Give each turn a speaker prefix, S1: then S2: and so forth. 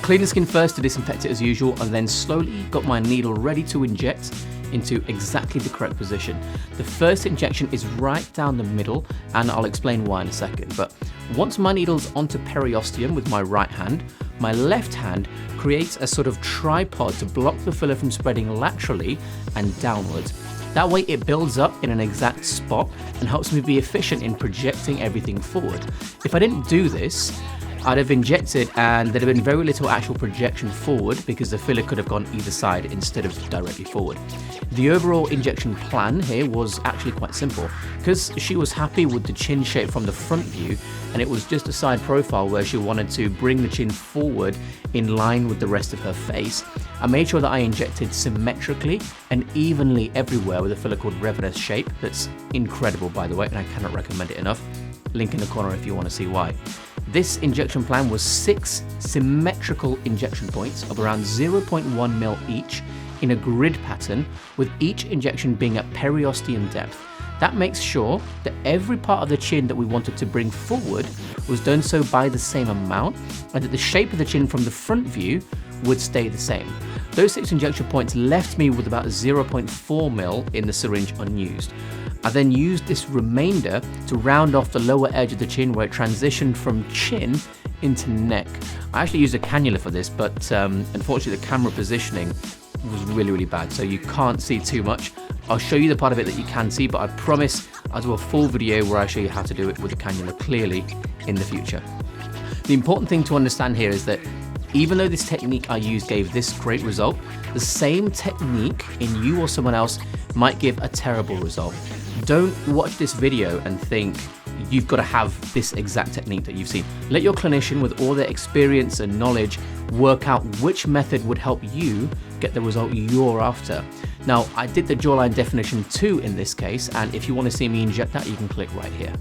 S1: cleaned the skin first to disinfect it as usual, and then slowly got my needle ready to inject into exactly the correct position. The first injection is right down the middle, and I'll explain why in a second. But once my needle's onto periosteum with my right hand, my left hand creates a sort of tripod to block the filler from spreading laterally and downwards. That way it builds up in an exact spot and helps me be efficient in projecting everything forward. If I didn't do this, I'd have injected and there'd have been very little actual projection forward because the filler could have gone either side instead of directly forward. The overall injection plan here was actually quite simple because she was happy with the chin shape from the front view, and it was just a side profile where she wanted to bring the chin forward in line with the rest of her face. I made sure that I injected symmetrically and evenly everywhere with a filler called Revenus Shape that's incredible, by the way, and I cannot recommend it enough. Link in the corner if you want to see why. This injection plan was 6 symmetrical injection points of around 0.1 mil each in a grid pattern, with each injection being at periosteum depth. That makes sure that every part of the chin that we wanted to bring forward was done so by the same amount, and that the shape of the chin from the front view would stay the same. Those 6 injection points left me with about 0.4 mil in the syringe unused. I then used this remainder to round off the lower edge of the chin where it transitioned from chin into neck. I actually used a cannula for this, but unfortunately the camera positioning was really bad, so you can't see too much. I'll show you the part of it that you can see, but I promise I'll do a full video where I show you how to do it with a cannula clearly in the future. The important thing to understand here is that even though this technique I used gave this great result, the same technique in you or someone else might give a terrible result. Don't watch this video and think you've got to have this exact technique that you've seen. Let your clinician with all their experience and knowledge work out which method would help you get the result you're after. Now, I did the jawline definition too in this case, and if you want to see me inject that, you can click right here.